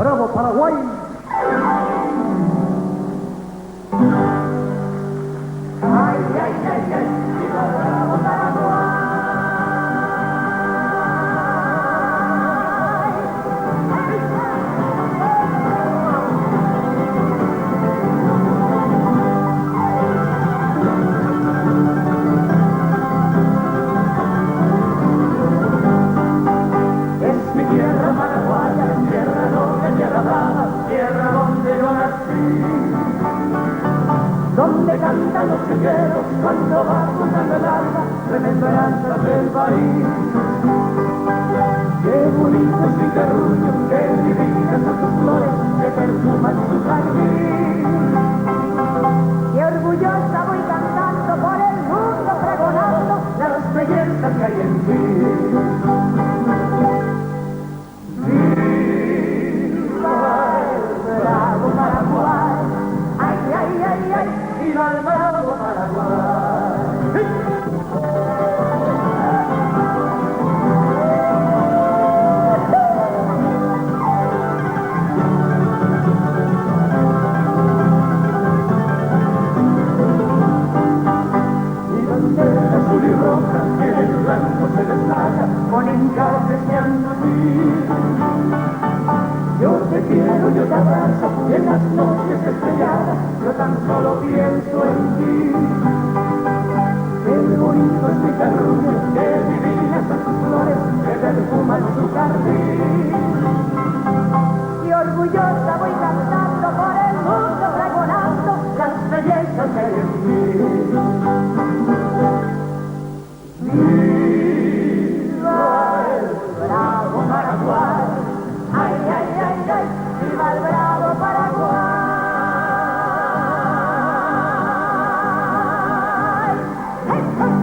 ¡Bravo, Paraguay! ¡Ay, ay, ay, ay! ¡Viva bravo Paraguay! Es mi tierra paraguaya, tierra noble, tierra brava, tierra donde yo nací, donde cantan los chiqueros cuando va cruzando el alba, remembranzas del país. Qué bonito es mi terruño, qué divinas son sus flores, que perfuman su jardín. Qué orgullosa voy cantando por el mundo, pregonando las bellezas que hay en ti. Viva el bravo Paraguay, ay, ay, ay, ay, viva el bravo Paraguay. Mi bandera azul y roja en el blanco se destaca, con encajes que han nacido. Yo te quiero, yo te abrazo, y en las noches estrelladas yo tan solo pienso en ti. Qué bonito es mi terruño, qué divinas son sus flores, que perfuman su jardín. Y orgullosa voy cantando por el mundo, pregonando las bellezas que hay en ti. Viva el bravo Paraguay, ay, ay, ay, ay, viva el bravo Paraguay. ¡Hey, hey!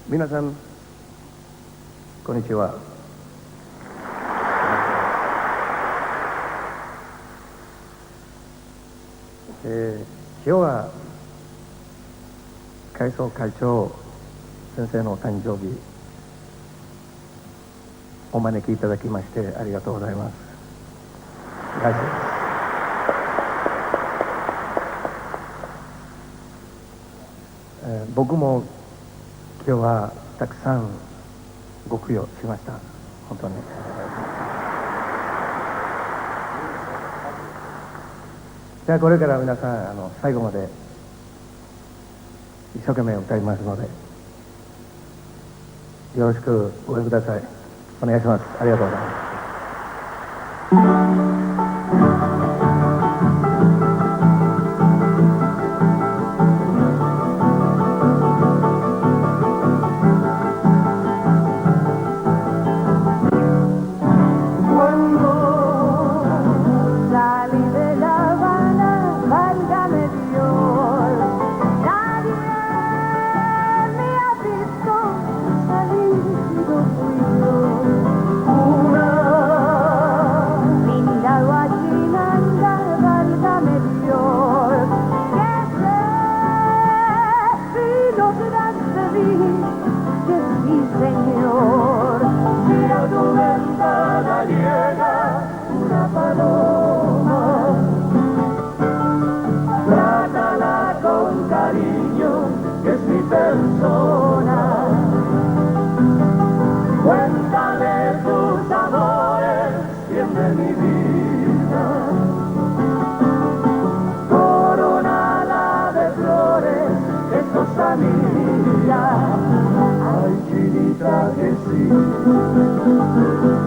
Minasan, konnichiwa. 今日は海藻会長先生のお誕生日お招きいただきましてありがとうございます。僕も今日はたくさんご供養しました。本当にじゃあこれから皆さん最後まで一生懸命歌いますのでよろしくご覧ください。お願いします。ありがとうございます。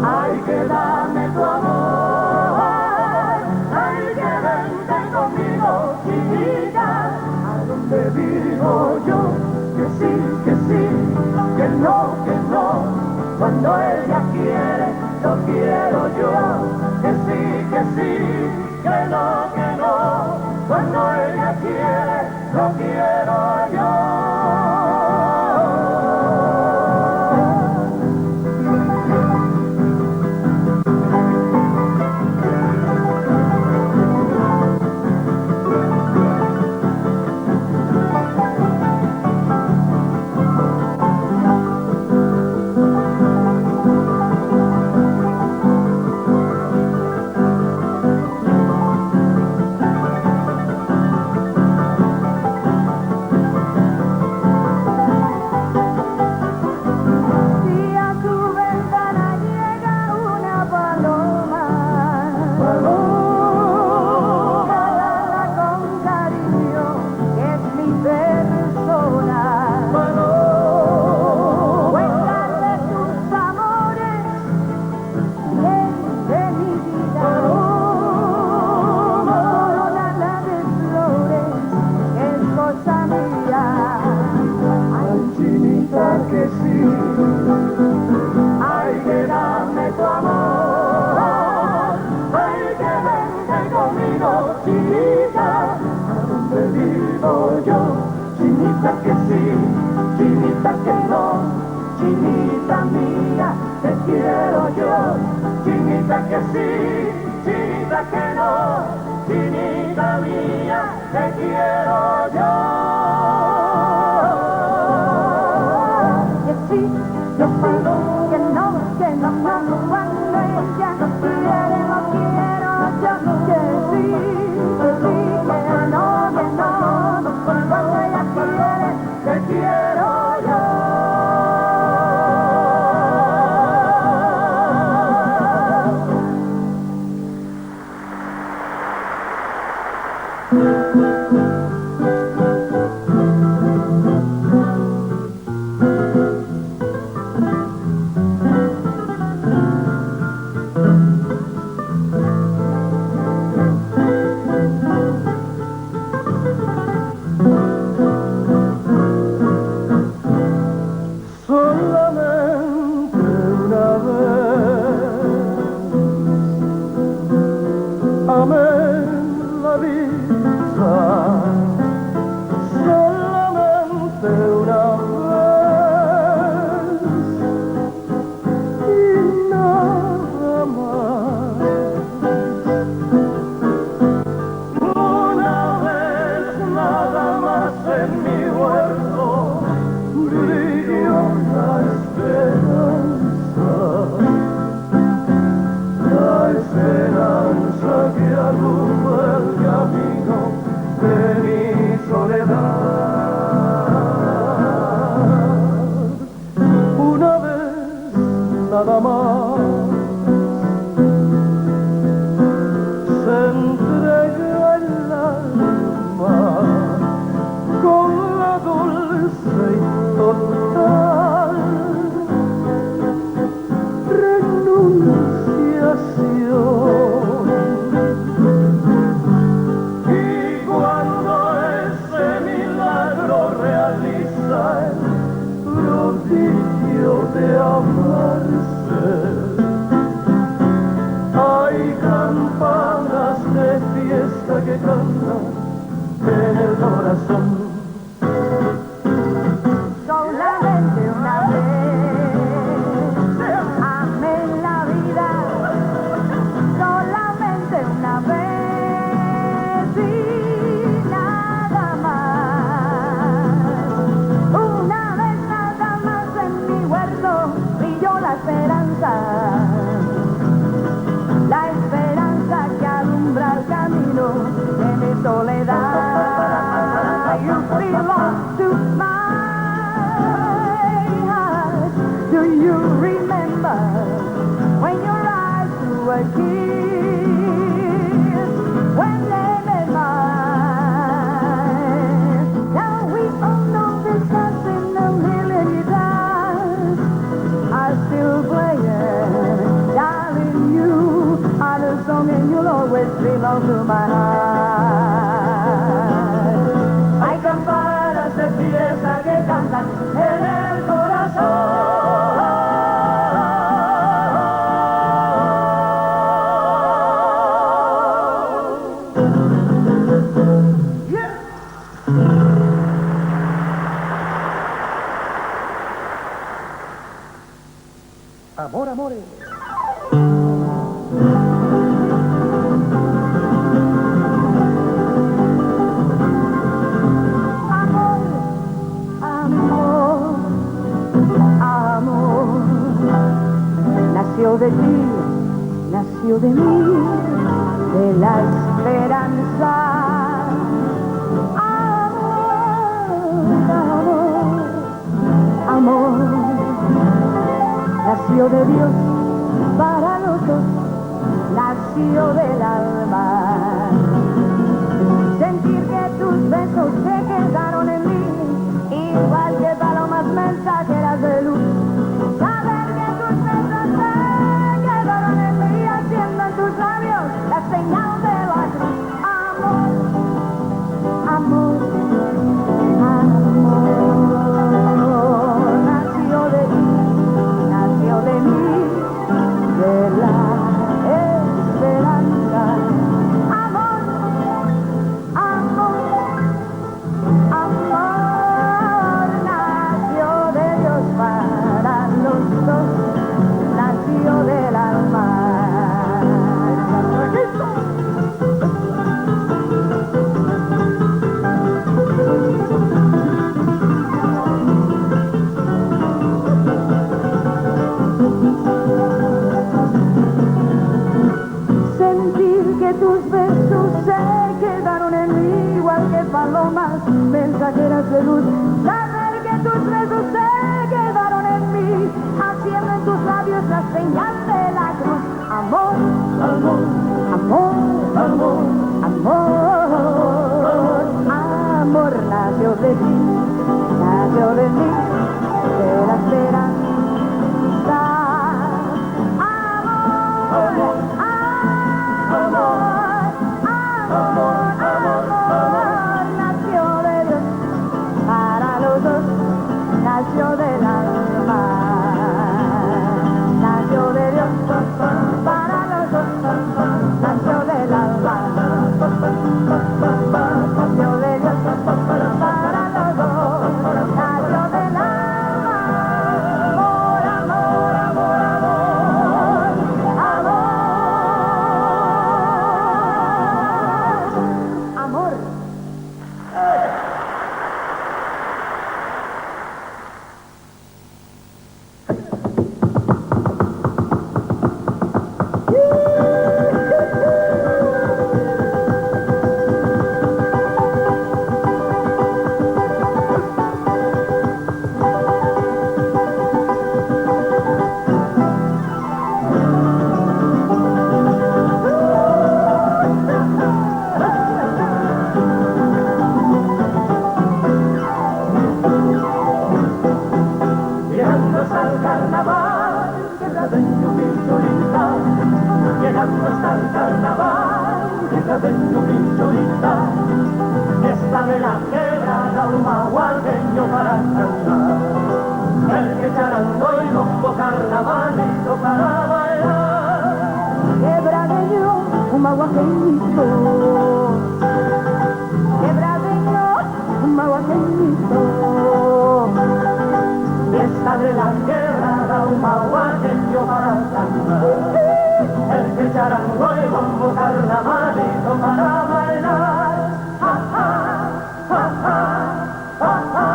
Ay, que dame tu amor, ay, que vente conmigo, chiquita, a donde vivo yo, que sí, que no, cuando ella quiere, lo quiero yo, que sí, que no, cuando ella quiere, lo quiero yo. chinita que no, chinita mía, te quiero yo, chinita que sí, chinita que no, chinita mía, te quiero yo. Que sí, que sí, que no, cuando ella quiere no quiero yo, que sí, que no, cuando ella quiere, Te quiero yo. Solamente una vez amé la vida, solamente una vez y nada más. Una vez nada más en mi huerto brilló la esperanza que alumbra el camino de mi soledad. Una vez nada más se entrega el alma con la dulce y total renunciación. Y cuando ese milagro realiza el prodigio de amarse, hay campanas de fiesta que cantan en el corazón. solamente una vez amé la vida, solamente una vez y nada más. Una vez nada más en mi huerto brilló la esperanza que alumbra el camino de mi soledad. You belong to my heart. Do you remember when your eyes were kiss, when they met mine? Now we all know this has been a million years. I still play it, darling. You are the song, and you'll always belong to my heart. Hay campanas de fiesta que cantan en el corazón. Amor, amores. Amor, amor, nació de ti, nació de mí, de la esperanza. Amor, amor, nació de Dios para los dos, nació del alma. Sentir que tus besos se quedaron en mí, igual que palomas mensajeras de luz. Saber que tus besos se quedaron en mí, haciendo en tus labios la señal de la cruz. Amor, amor, amor, nació de ti, nació de mí, de la esperanza. Amor, amor, amor, señal de la cruz. Amor, amor, amor, amor, amor, amor nació de ti, nació de mí, de la esperanza. Amor, amor, amor, amor, nació de Dios para los dos, nació del alma, nació de Dios para los dos, nació del alma, nació de Dios para los dos, nació del alma. Amor, amor, amor, amor, amor, amor. llegando hasta el carnaval, que tradeño mi chorita, llegando hasta el carnaval, que tradeño mi chorita, esta de la quebrada un maguardeño para cantar, el que charango y bombo carnavalito para bailar. Quebradeño, un maguaqueñito. Quebradeño, un maguaqueñito. Esta de la quebrada un maguaqueño para cantar, el que charango y bombo carnavalito para bailar. Ja, ja, ja, ja, ja, ja,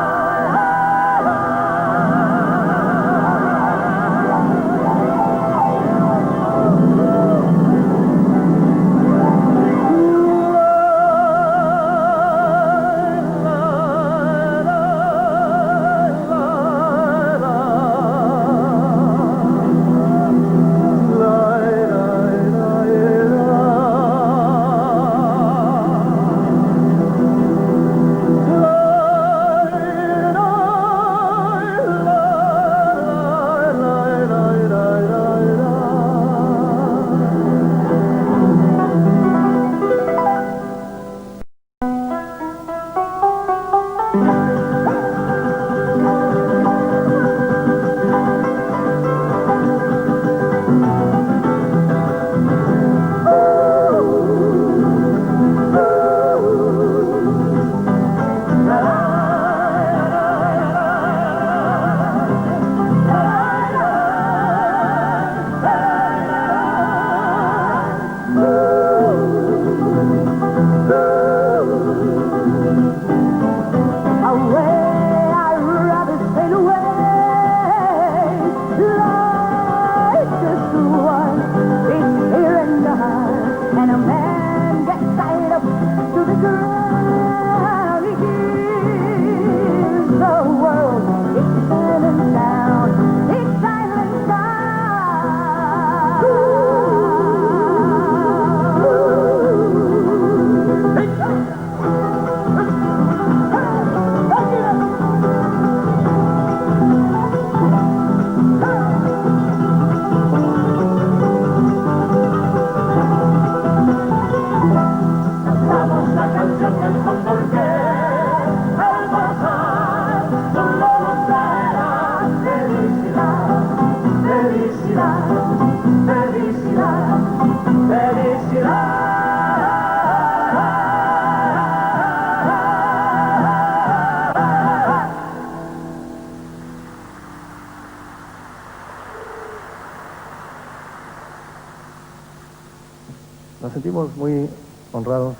Nos sentimos muy honrados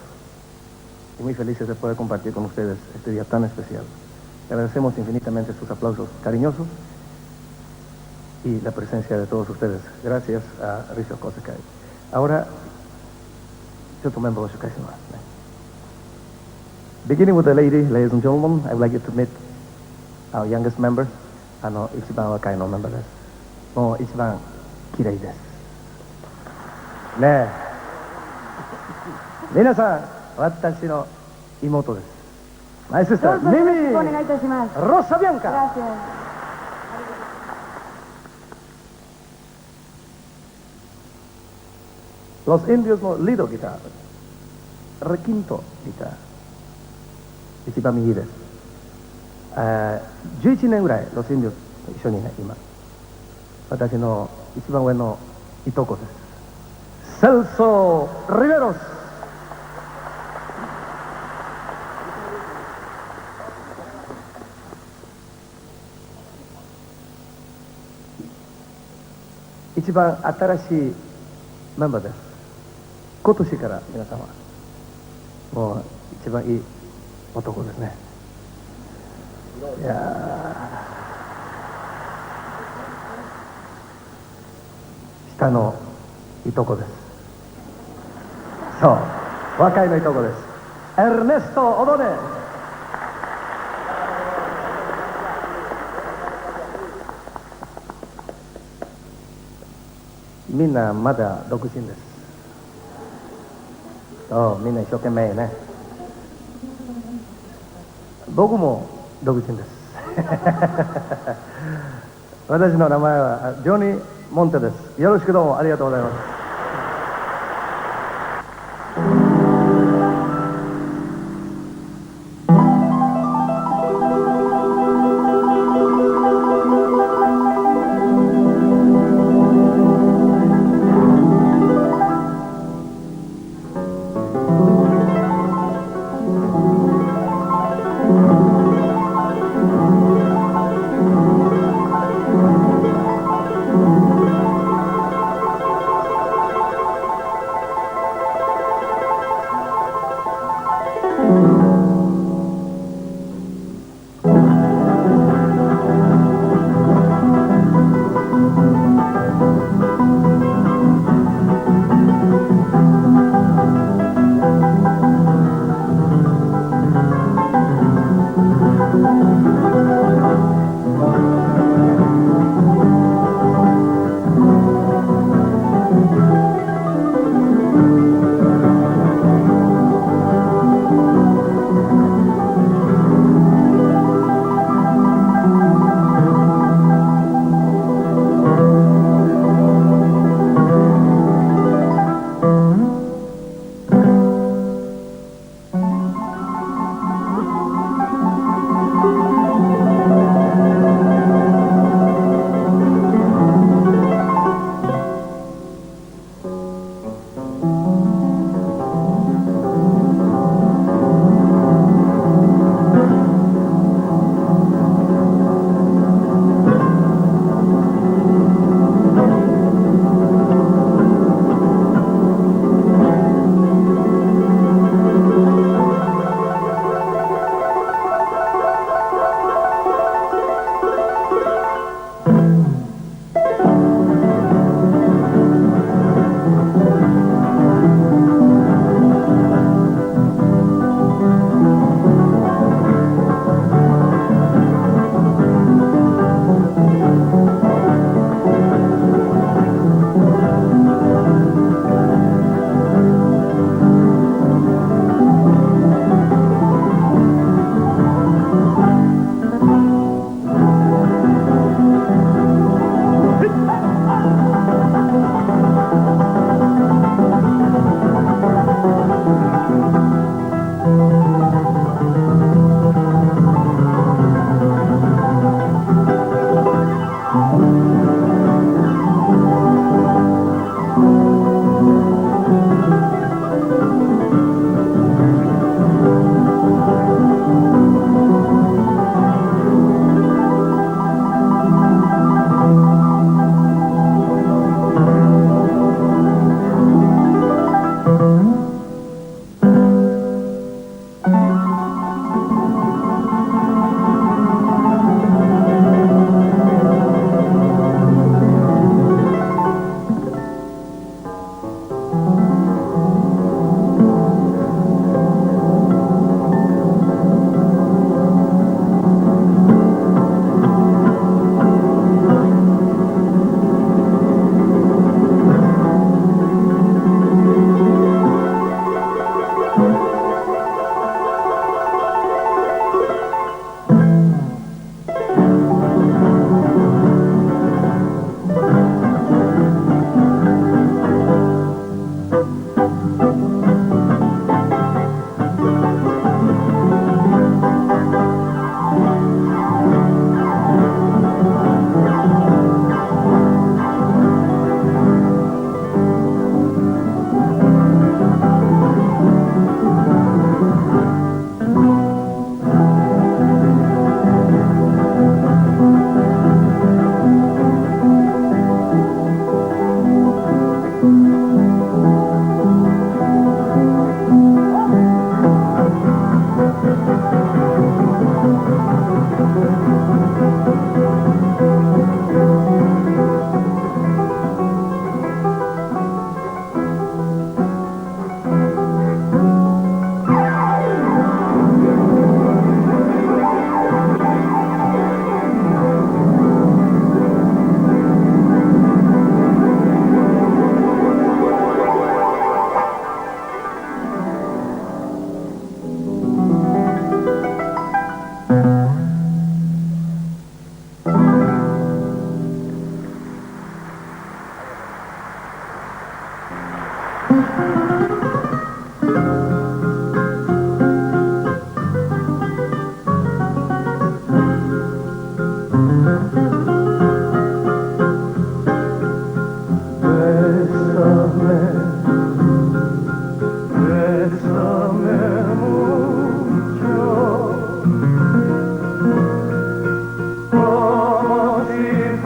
y muy felices de poder compartir con ustedes este día tan especial. Le agradecemos infinitamente sus aplausos cariñosos y la presencia de todos ustedes. Gracias a Rizo Kosekai. Ahora, yo tomé voz de Beginning with the lady, ladies and gentlemen, I would like you to meet our youngest member, Ichiban Wakai no member です。もう一番綺麗ですねえ。皆さん、私の妹です。マイシスター、どうぞよろしミミくお願いいたします。ロッサビアンカ。 Gracias. Los Indios のリードギター、レキントギター、一番右です。11年ぐらいロスインディオ一緒にね、今。私の一番上のいとこです。セルソ・リベロス。一番新しいメンバーです。今年から皆様、もう一番いい男ですね。いやー、下のいとこです。そう、若いのいとこです。エルネスト・オドネ。みんなまだ独身です。そう、みんな一生懸命ね。僕も独身です。私の名前はジョニー・モンテです。よろしくどうもありがとうございます。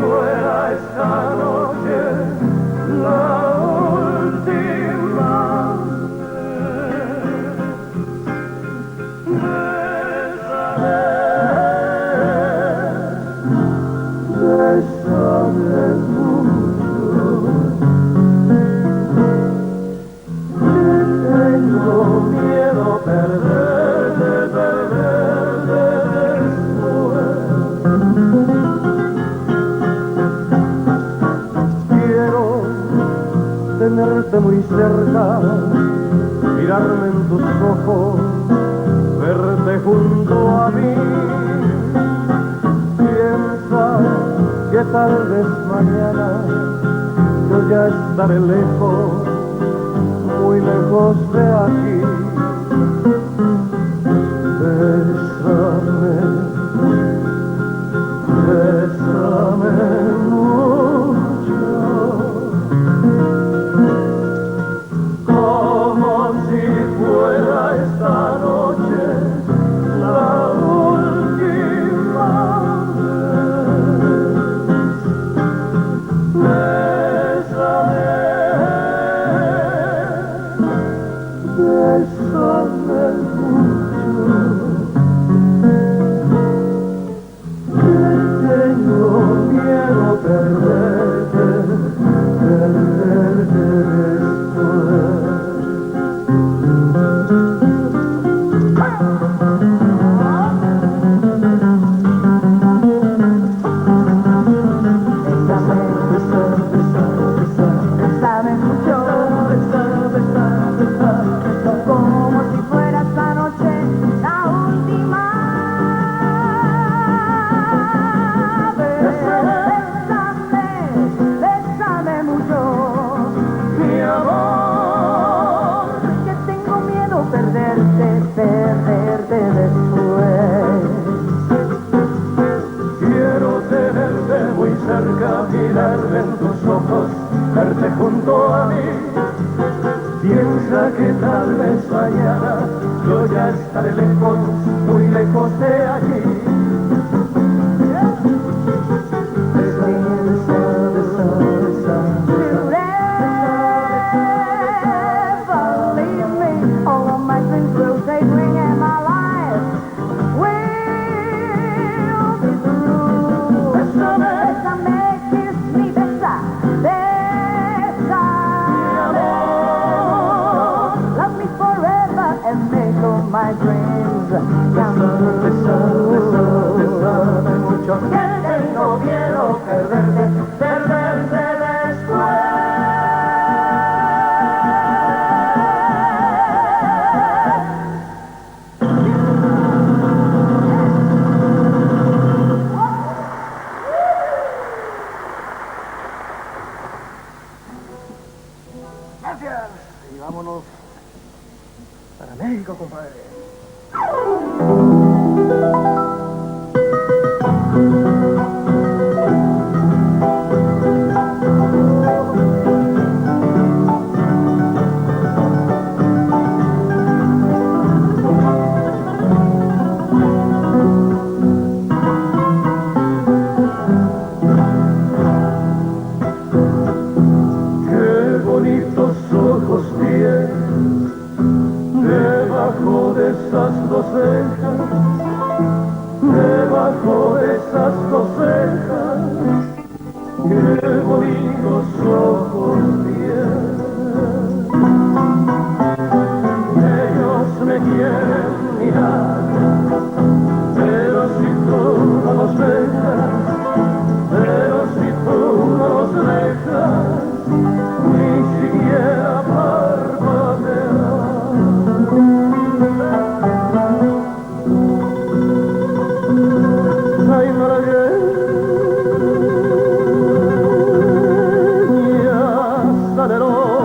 fuera esta noche la última vez. Bésame mucho, que tengo miedo perderte después. Quiero tenerte muy cerca, mirarme en tus ojos, verte junto a mí. Piensa que tal vez mañana yo ya estaré lejos, muy lejos de aquí. Bésame, bésame mucho, como si fuera esta noche la última vez. Bésame, bésame mucho, que tengo miedo perderte después. Bésame mucho, como si fuera esta noche la última vez. Bésame mucho, Mi amor, que tengo miedo perderte después. quiero tenerte muy cerca, mirarme en tus ojos, verte junto a mí. Piensa que tal vez mañana yo ya estaré lejos, muy lejos de allí. Believe me, all of my dreams will take wing and my life will be through. Bésame, Bésame, kiss me, besa, bésame. Love me forever and make all my dreams come bésame true. mucho, que tengo miedo perderte después. Gracias. Y vámonos para México, compadre. Qué bonitos ojos tienes debajo de esas dos cejas, debajo de esas dos cejas. Qué bonitos ojos tienes. Ellos me quieren mirar, pero si tú no los dejas, pero si tú no los dejas, ni siquiera parpadear. Ay, malagueña, salerosa,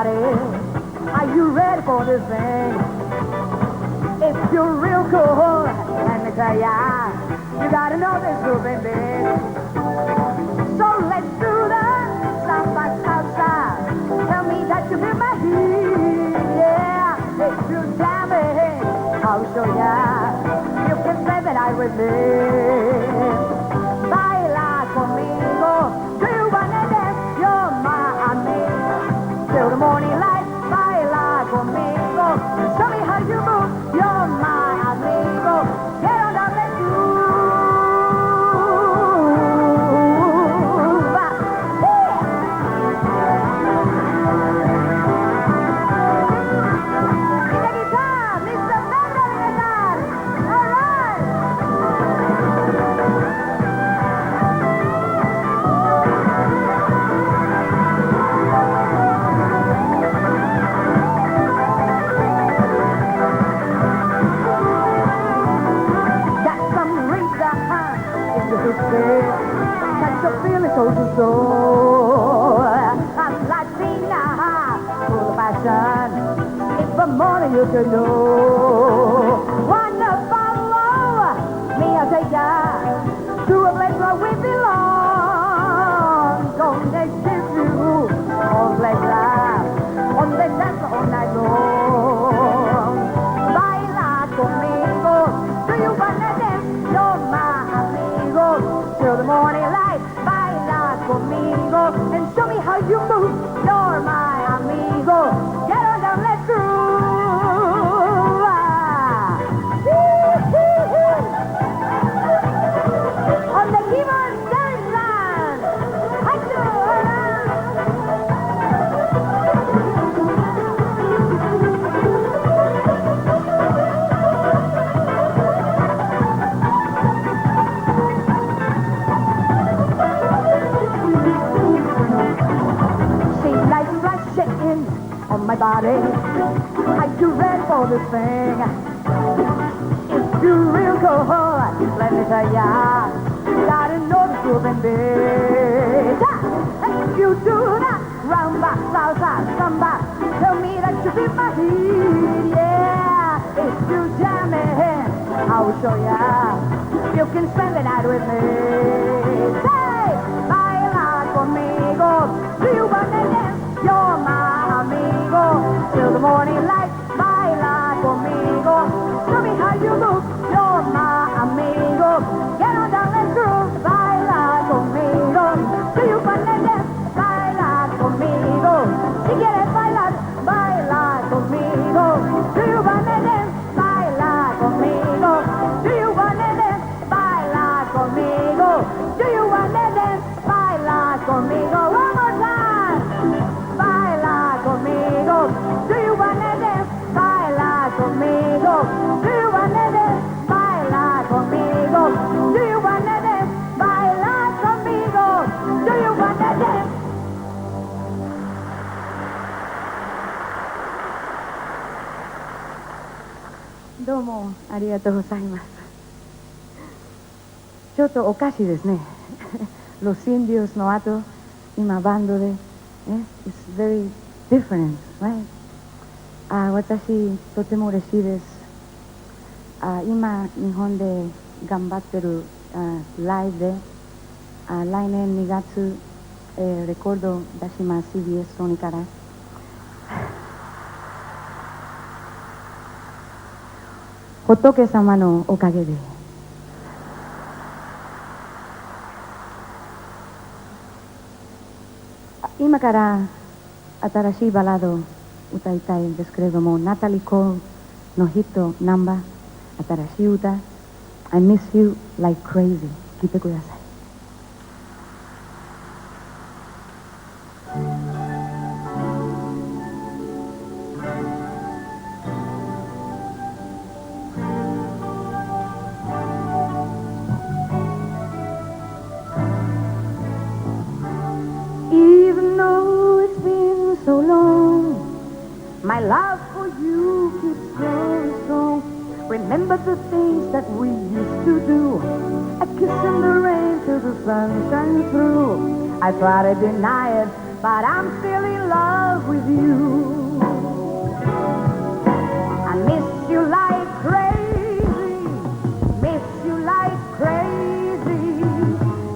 body. Are you ready for this thing? If you're real cool, let me tell ya, you gotta know this groove, baby. So let's do the samba salsa. Tell me that you feel my heat, yeah. If you jam it, I'll show ya. You can spend the night with me. Baila conmigo, do you wanna dance? You're my amigo. Till the morning light, baila conmigo. Show me how you move, you're my amigo. Get on down, let's groove. Mr. Guitar, Mr. Pedro Guitar. All right. Got some reason if you could say that you're feeling so to soul. I'm Latina, full of passion. If the morning you should know. Wanna follow me? I'll take ya to a place where we belong. Gonna give you all pleasure on the dance all night long. Baila conmigo, do you wanna dance? You're my amigo. Till the morning light, baila conmigo and show me how you move. You're my amigo. Get on down, let's groove. On the keyboard, Darren Brown. Hacho. See lights flashing on my body. Are you ready for this thing? If you're real cool, let me tell ya, you gotta know the groove and beat. If you do that rumba, salsa, samba, tell me that you feel my heat, yeah. If you jam it, I will show ya. You can spend the night with me. Say, baila conmigo, do you wanna dance? You're my amigo. Till the morning light, baila conmigo. Show me how you move. You're my amigo. Get on down, let's groove. Baila conmigo. Do you wanna dance? Baila conmigo. Si quieres bailar, baila conmigo. Do you wanna dance? Baila conmigo. Do you wanna dance? Baila conmigo. Do you wanna dance? Baila conmigo. One more time. Baila conmigo. Do you wanna dance? Baila conmigo. Do you wanna dance? Baila conmigo. Do you wanna dance? Baila conmigo. Do you wanna dance? どうもありがとうございます。ちょっとおかしいですね。Los Indiosの後、今バンドで、It's very different, right? 私とても嬉しいです。今日本で頑張ってるライブで、来年2月、レコード出します CBS ソニーから。仏様のおかげで今から新しいバラードを歌いたいんですけれども、ナタリー・コールのヒットナンバー、新しい歌 I Miss You Like Crazy、 聴いてください。Even though it's been so long, my love for you keeps growing strong. Remember the things that we used to do, a kiss in the rain till the sun shines through. I try to deny it, but I'm still in love with you. I miss you like crazy, miss you like crazy.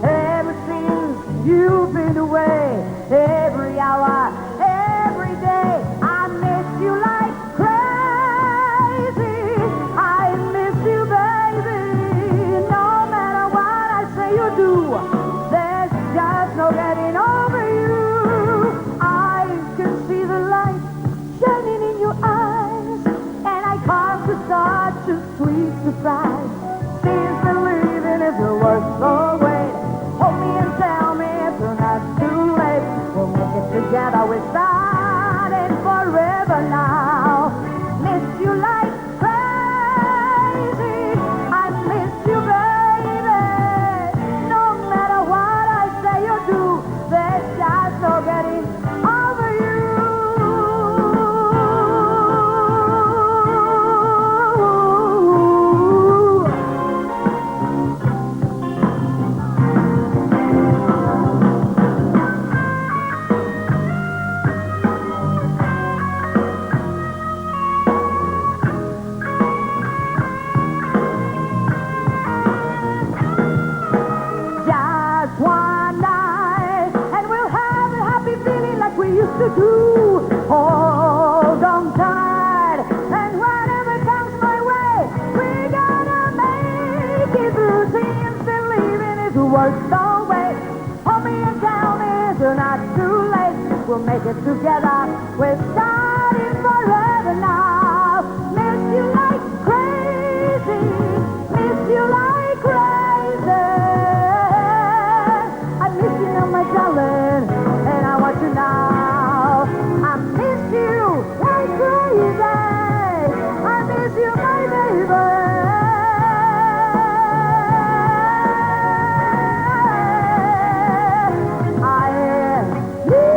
Ever since you've been away, every hour, every day, I miss you like crazy. I miss you, baby. No matter what I say or do, there's just no getting over you. I can see the light shining in your eyes, and I can't resist such a sweet surprise. Since believing is the worst always, hold me and tell me it's not too late. We'll make it together, we're starting forever now. Miss you like crazy, I miss you, baby. No matter what I say or do, there's just no getting over you. Just one night, and we'll have a happy feeling like we used to do. Hold on tight, and whatever comes my way, we're gonna make it through. Since believing is the worst always, hold me and tell me it's not too late. We'll make it together, we're starting forever now. Miss you like crazy, miss you like crazy. I miss you now, my darling, and I want you now. I miss you like crazy. I miss you, my baby. I miss you.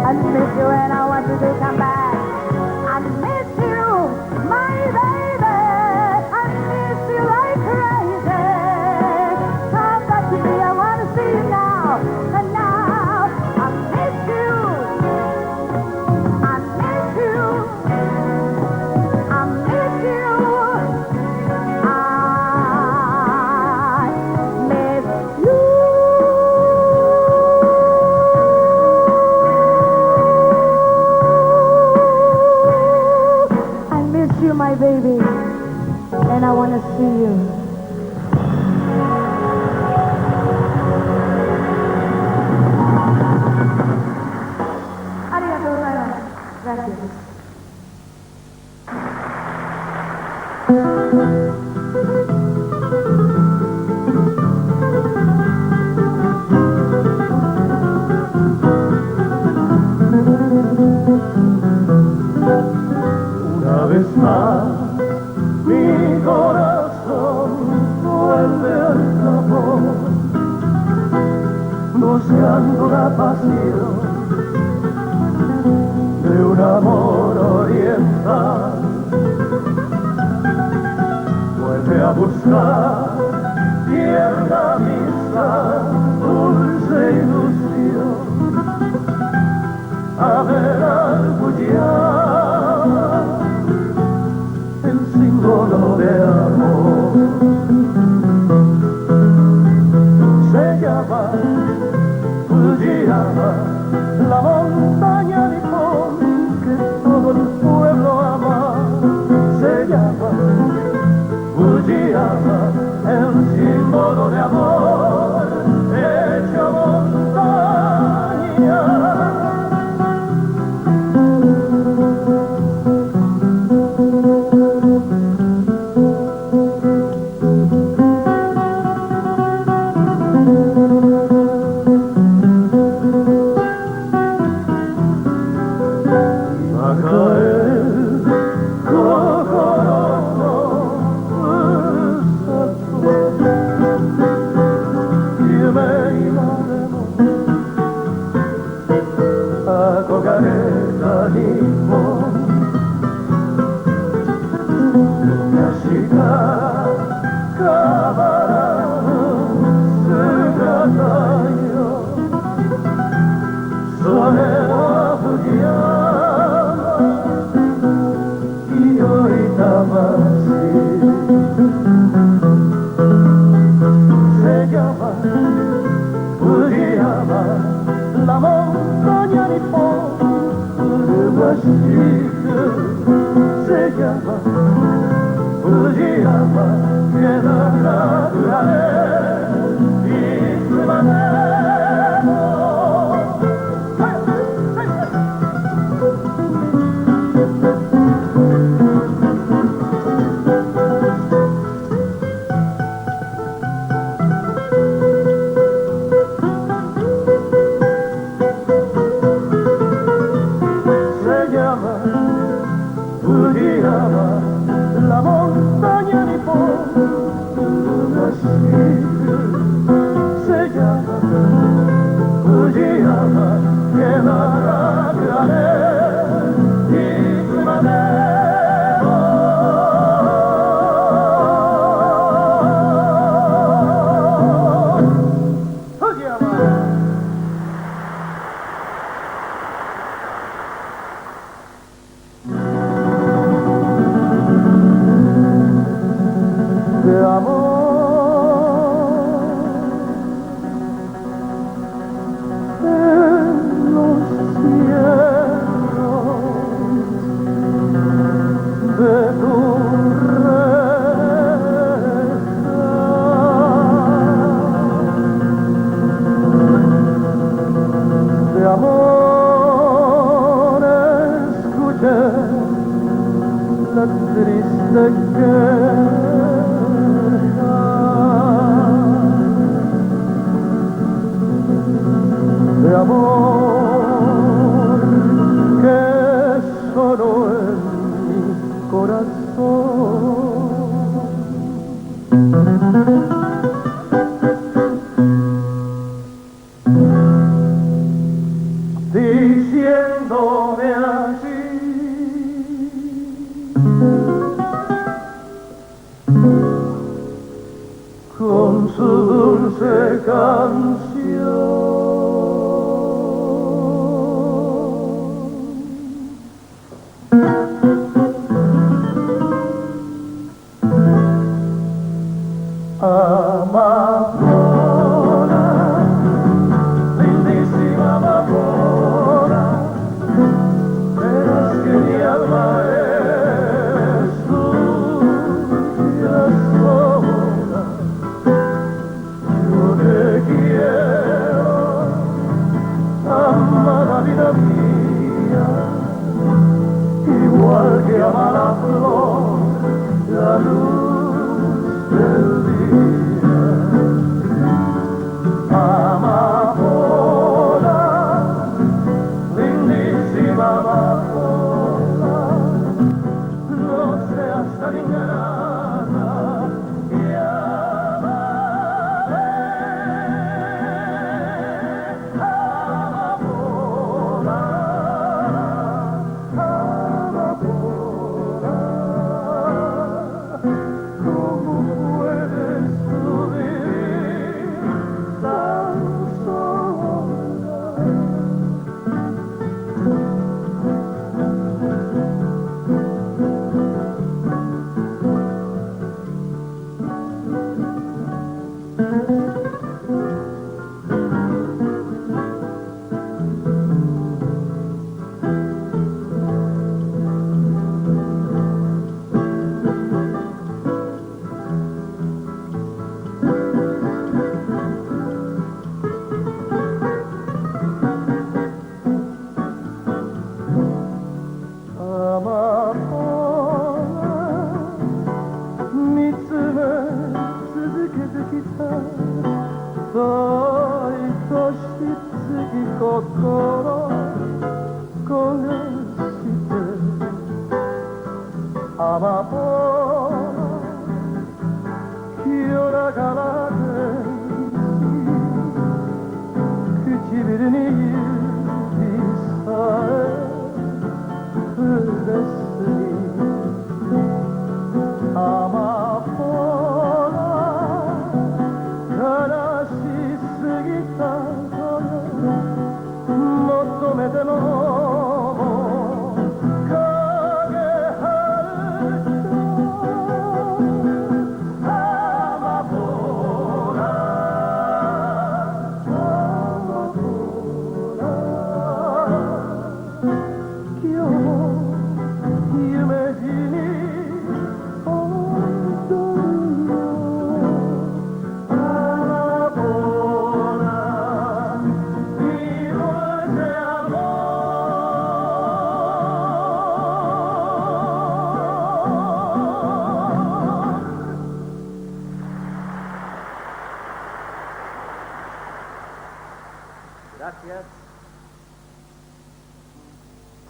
I miss you, and I want you to come back. I miss you, my baby. I miss you like crazy. Come back to me, I want to see you now. And now, I miss you. I miss you. I miss you. I miss you, my baby, and I want to see you. Arigatou gozaimasu. Gracias. Una vez más, mi corazón vuelve al sabor, buscando la pasión de un amor oriental. Vuelve a buscar tierna amistad, dulce ilusión, a ver argullar el símbolo de amor. Se llama Fujiyama, la montaña nipón que todo el pueblo ama. Se llama Fujiyama, el símbolo de amor hecho montaña. La montaña nipón se llama Fujiyama, queda grande y su la montaña nipón se llama Fujiyama, queda grande y su de amor en los cielos de tu reja, de amor escuché la triste de amor que sonó en mi corazón, diciéndome así: con su dulce canción, amapola, lindísima amapola, verás que mi alma es tuya sola. Yo te quiero, amada vida mía, igual que ama la flor, la luz del día. Amapola, lindísima amapola, no seas tan ingrata y amaré. Amapola, amapola, ¿cómo puedes tú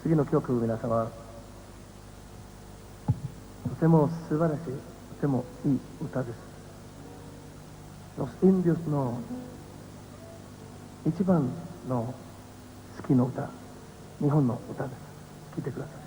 次の曲、皆様、とても素晴らしい、とてもいい歌です。Los Indiosの一番の好きな歌、日本の歌です。聴いてください。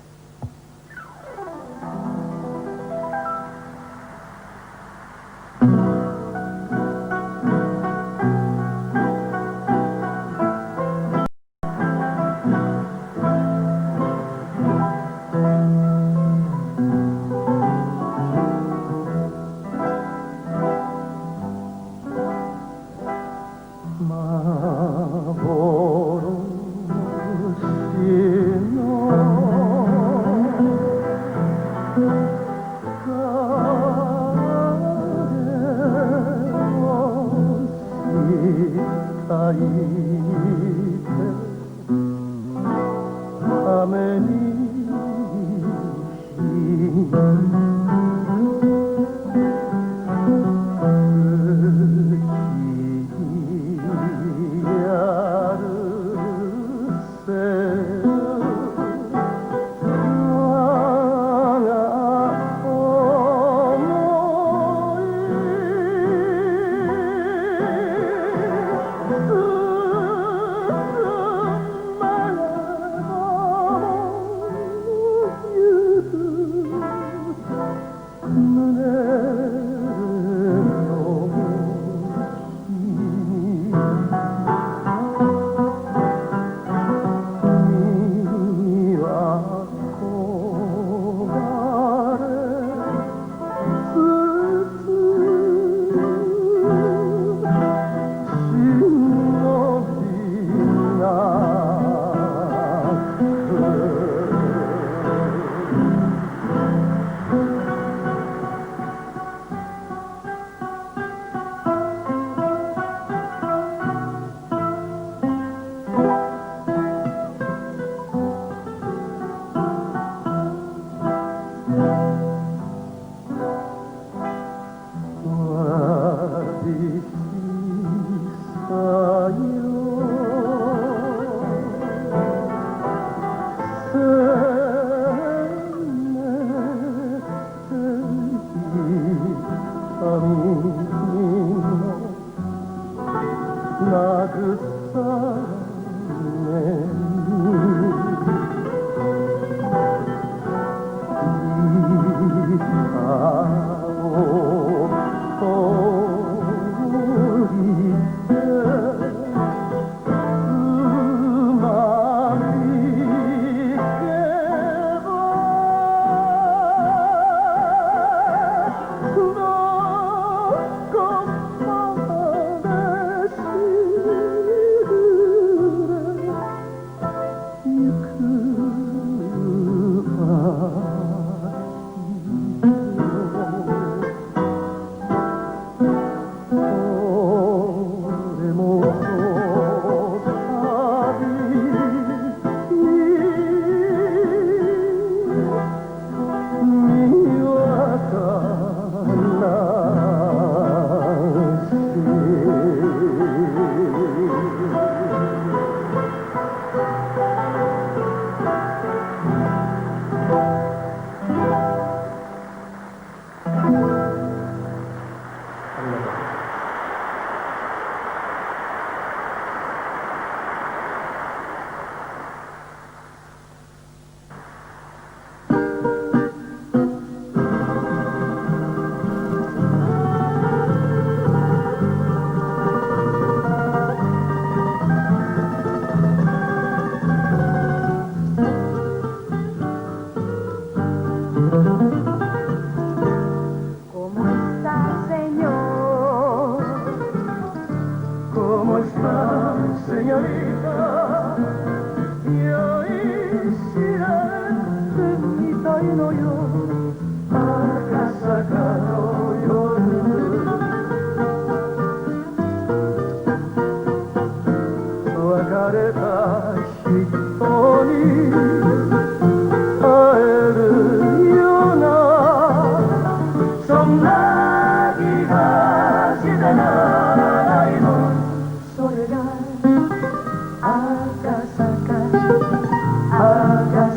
赤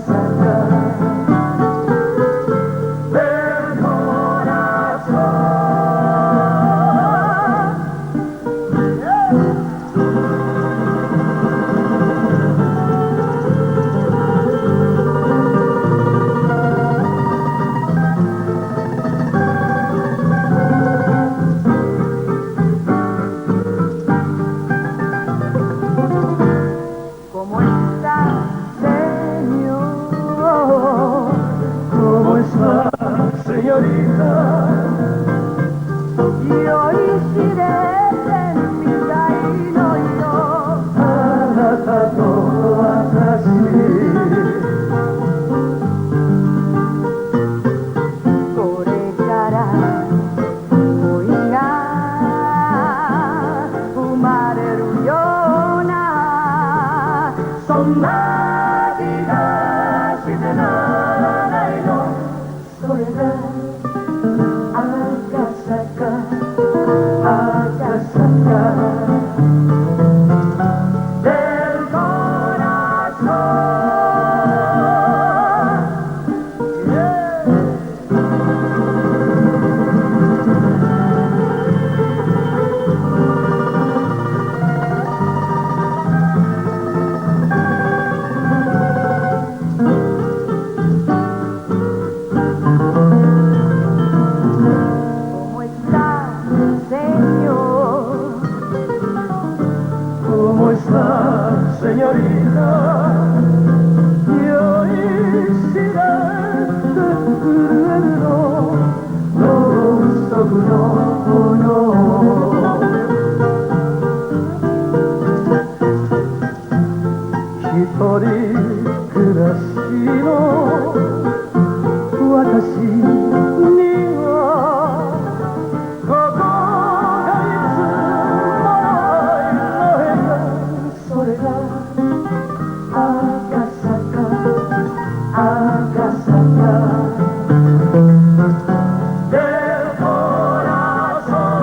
está, Señor? ¿Cómo está, señorita? Yo iré en mi reino yo. あなたと私これから恋が生まれるようなそんな気がしてならないのそれが赤坂赤坂del corazón ¿Cómo está, Señor? ¿Cómo está, señorita? Yo quisiera descubrirlo, no seguro no. 一人暮らしの私にはここがいつもの部屋それが赤坂赤坂 del corazón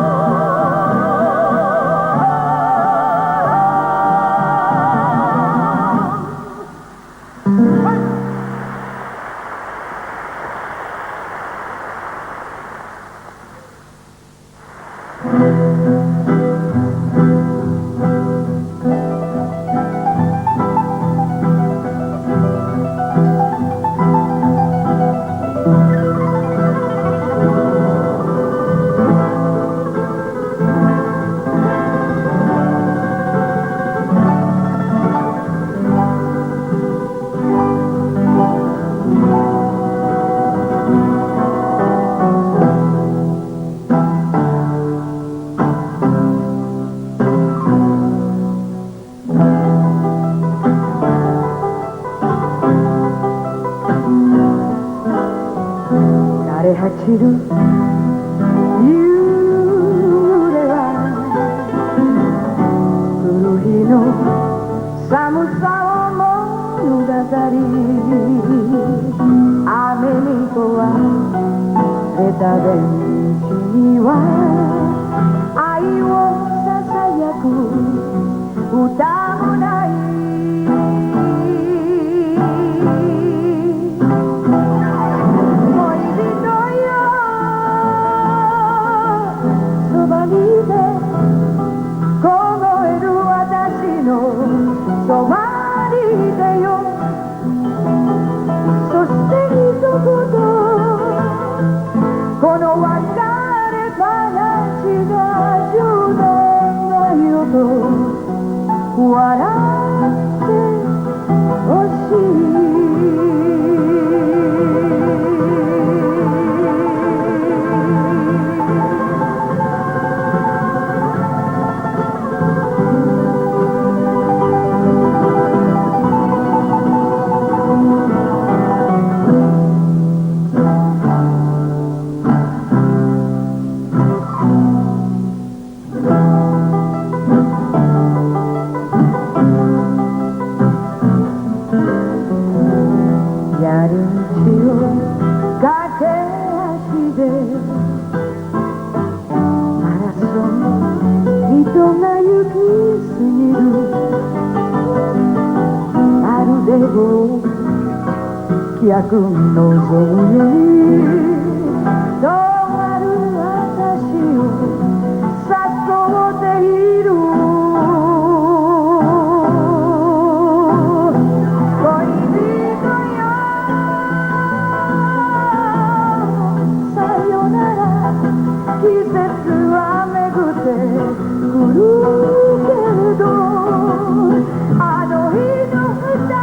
枯れ果ちる夕暮れは来る日の寒さを物語雨に壊れたベンチには愛をささやく歌もないそばにいてよそして一言この別れ話が冗談だよと笑ってほしいやる道を駆け足でマラソン人が行き過ぎるまるで逆望むより止まる私を誘っている季節は巡ってくるけれどあの日の二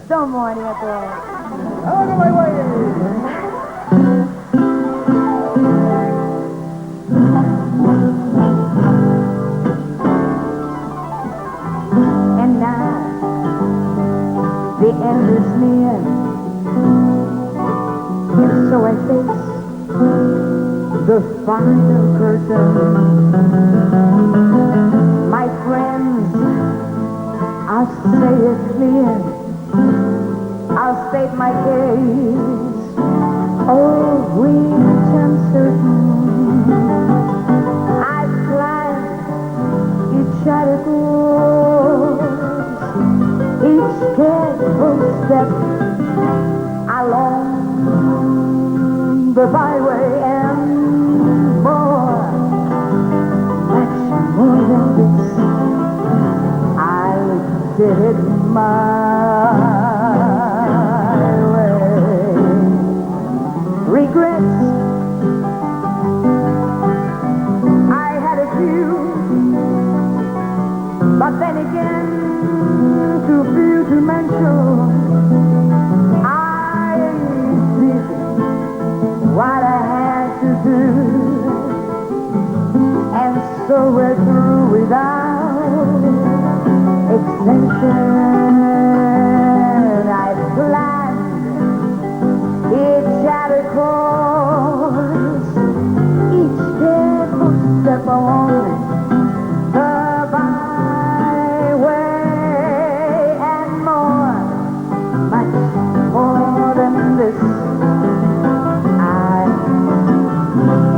Domo, arigato. And now the end is near, and so I face the final curtain. My friends, I'll say it clear. I'll state my case, oh, rich and certain. I've climbed each shattered course, each careful step along the byway, and more, much more than this, I did it my way. Regrets, I had a few, but then again, too few to mention. I did what I had to do, and so we're through without extension. I planned each shattered course, each careful step along the byway, and more, much more than this,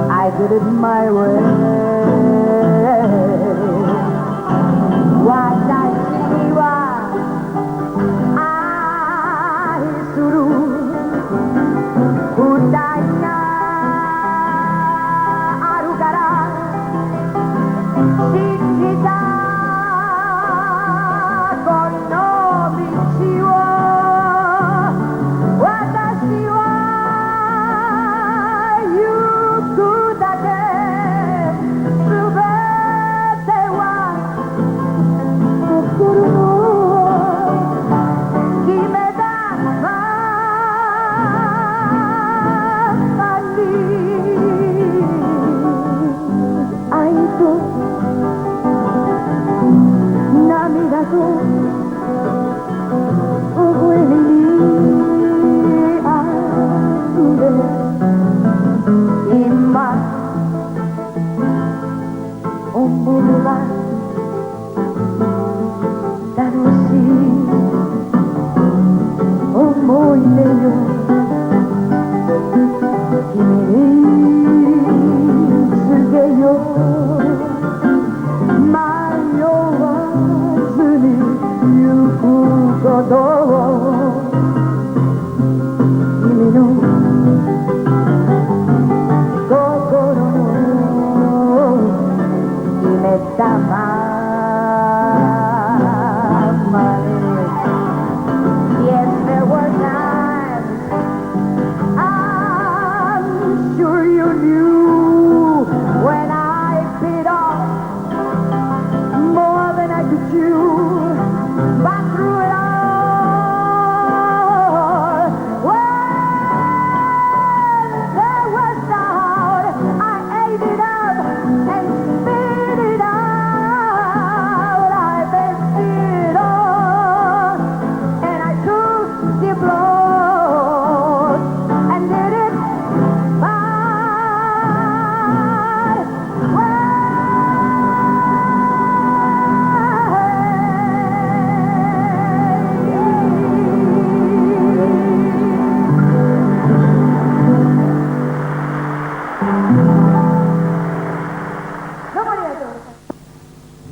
I did it my way.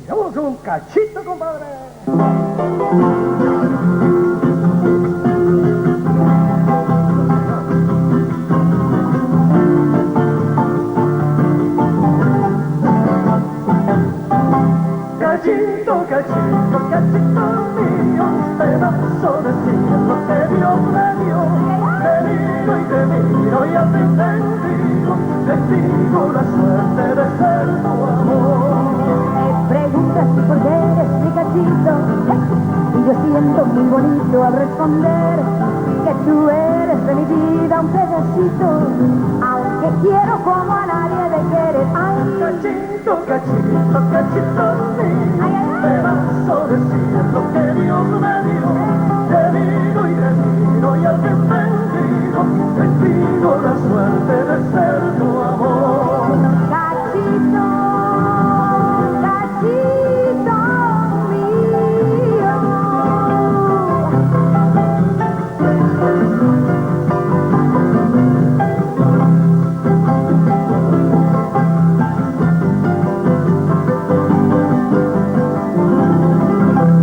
Vamos un cachito, compadre. Cachito, cachito, cachito mío, pedazo de cielo que Dios me dio. Te miro y al fin tengo la suerte de ser tu amor. Me preguntas si por qué eres mi cachito, y yo siento muy bonito al responder que tú eres de mi vida un pedacito, aunque quiero como a nadie de querer. Ay, Cachito, cachito, cachito mío, pedazo de cielo que Dios me dio. Te miro y al fin tengo la suerte de ser tu amor. cachito, cachito mío.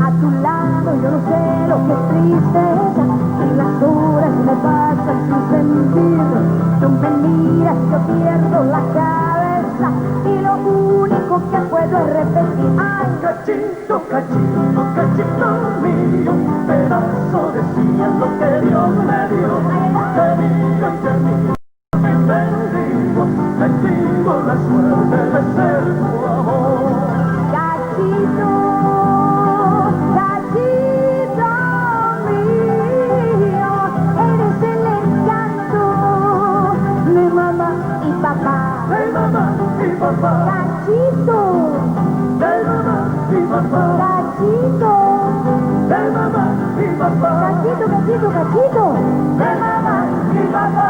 A tu lado yo no sé lo que es tristeza, y las horas me pasan sin sentir. Tú me miras y yo pierdo la cabeza, y lo único que puedo es repetir. Ay, Cachito, cachito, cachito mío, pedazo de cielo que Dios me dio. Te miro, tengo la suerte de ser tu amor. cachito, cachito mío, eres el encanto de mamá y papá. De mamá y papá, Cachito, de mamá y papá, cachito, de mamá y papá, cachito, cachito, cachito. de mamá y papá.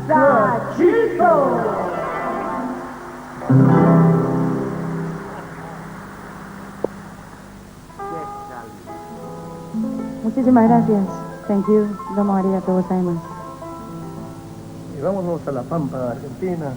Cachito. Muchísimas gracias. Thank you. Domo arigatou gozaimasu. Y vámonos a La Pampa, Argentina.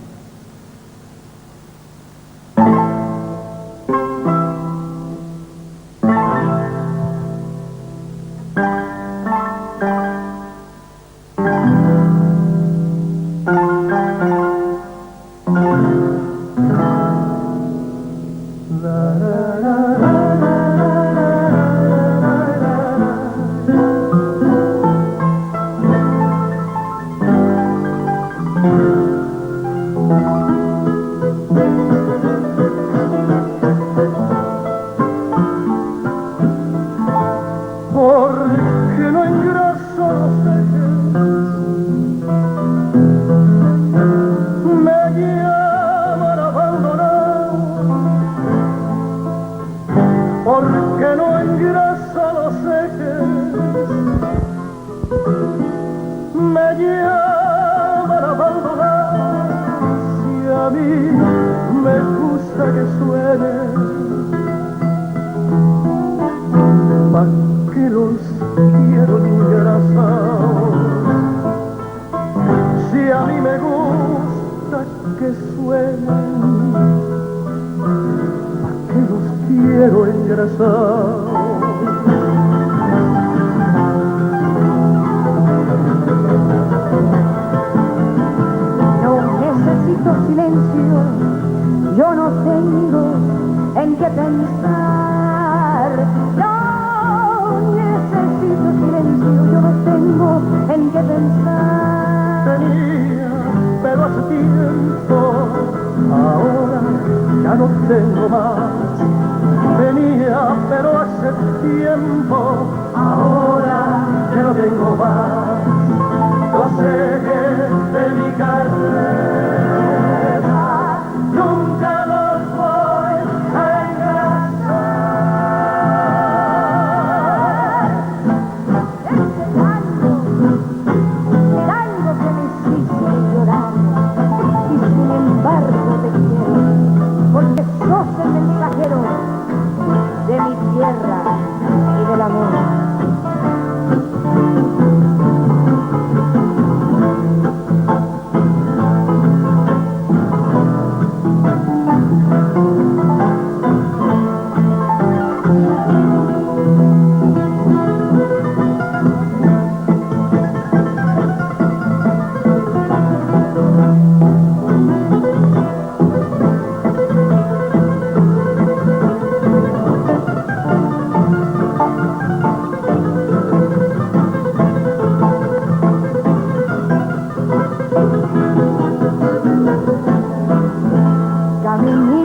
Porque no engraso los ejes, me llaman abandonado. Porque no engraso los ejes, me llaman abandonado. Si a mí me gusta que suene, ¿pa' qué los quiero engrasados? Si a mí me gusta que suenen, ¿pa' qué los quiero engrasados? No necesito silencio, yo no tengo en qué pensar. No necesito silencio, yo no tengo en qué pensar. Tenía, pero hace tiempo, ahora ya no tengo más. Tenía, pero hace tiempo, ahora ya no tengo más. Los ejes de mi carrera nunca los voy a engrasar. Ese tango que me hiciste llorar, y sin embargo te quiero, porque sos el mensajero de mi tierra y del amor.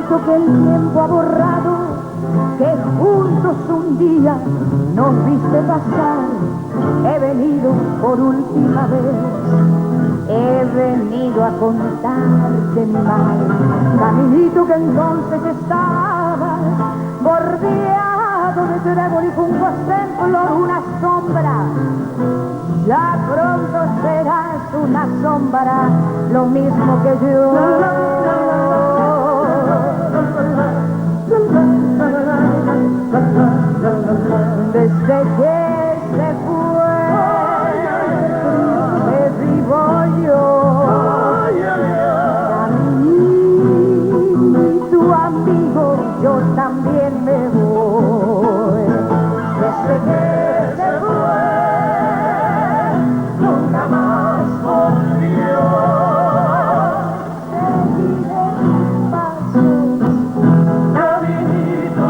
Eso que el tiempo ha borrado, que juntos un día nos viste pasar. He venido por última vez, he venido a contarte mi mal. Caminito que entonces estaba bordeado de trébol y juncos en flor, una sombra. Ya pronto serás una sombra, lo mismo que yo. Desde que se fue, me vivo yo. Y tu amigo, yo también me voy. Desde que se fue, nunca más volvió. Seguiré sus pasos, caminito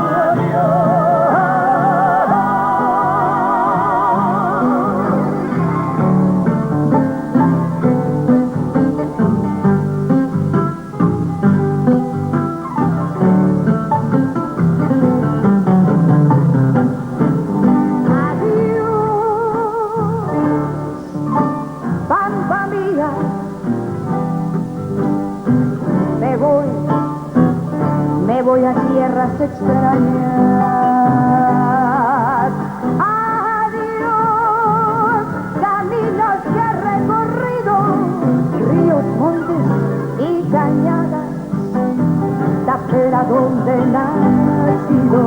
voy a tierras extrañas. Adiós, caminos que he recorrido, ríos, montes y cañadas, tapera donde he nacido.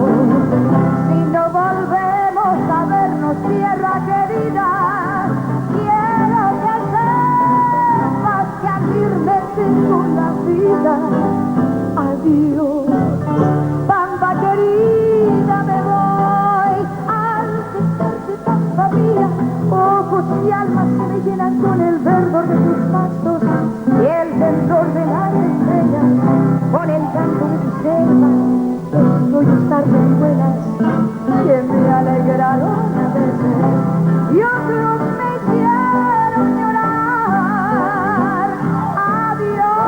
Si no volvemos a vernos, tierra querida, quiero que sepas que al irme tengo la vida. Adiós, Pampa querida, me voy. Al dejarte, Pampa mía, ojos y almas se me llenan con el verdor de tus pastos y el temblor de las estrellas, con el canto de tus selva, los tuyos tardes que me alegraron a veces y otros me hicieron llorar. Adiós,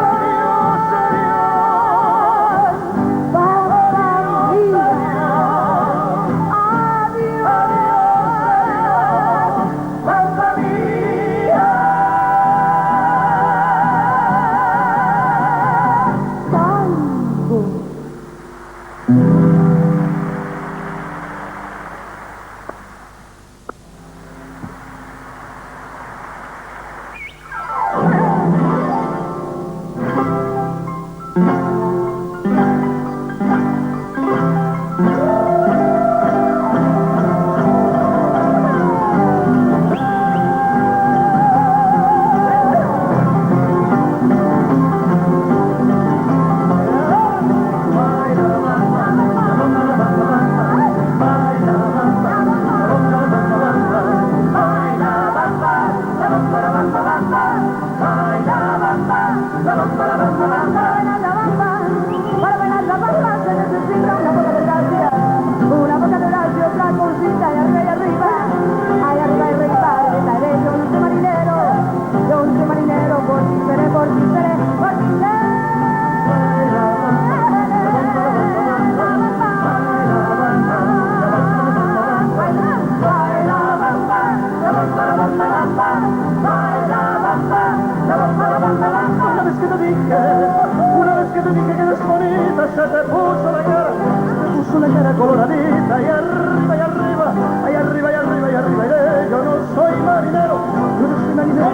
Una vez que te dije que eres bonita, se te puso la cara coloradita, y arriba, y arriba, y arriba, y arriba, y arriba iré. Yo no soy marinero,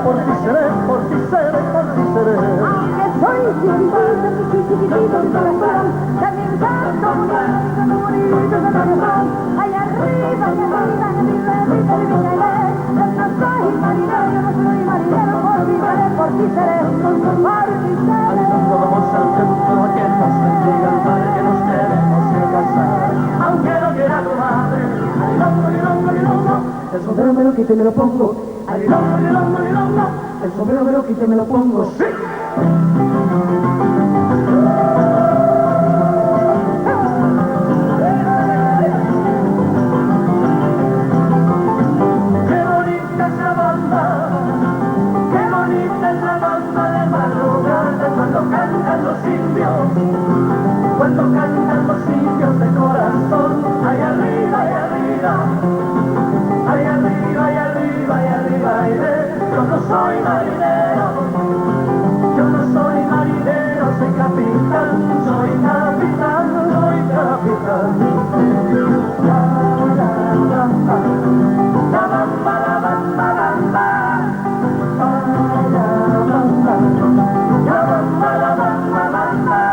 por ti seré, por ti seré, por ti seré. Aunque soy chiquitito, mi corazón, también canto bonito, ay arriba, y arriba, y arriba, yo no soy marinero, por ti seré, por ti seré, por ti seré. Vamos al centro, que nos bendiga el padre, que nos queremos casar. Aunque no quiera tu madre, el sombrero me lo quito y me lo pongo. El sombrero me lo quito y me lo pongo. ¡Sí! Cuando soy marinero, yo no soy marinero, soy capitán, soy capitán, soy capitán. La bamba, la bamba, la bamba, la bamba, la bamba, la bamba, la bamba, la bamba.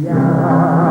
Yeah.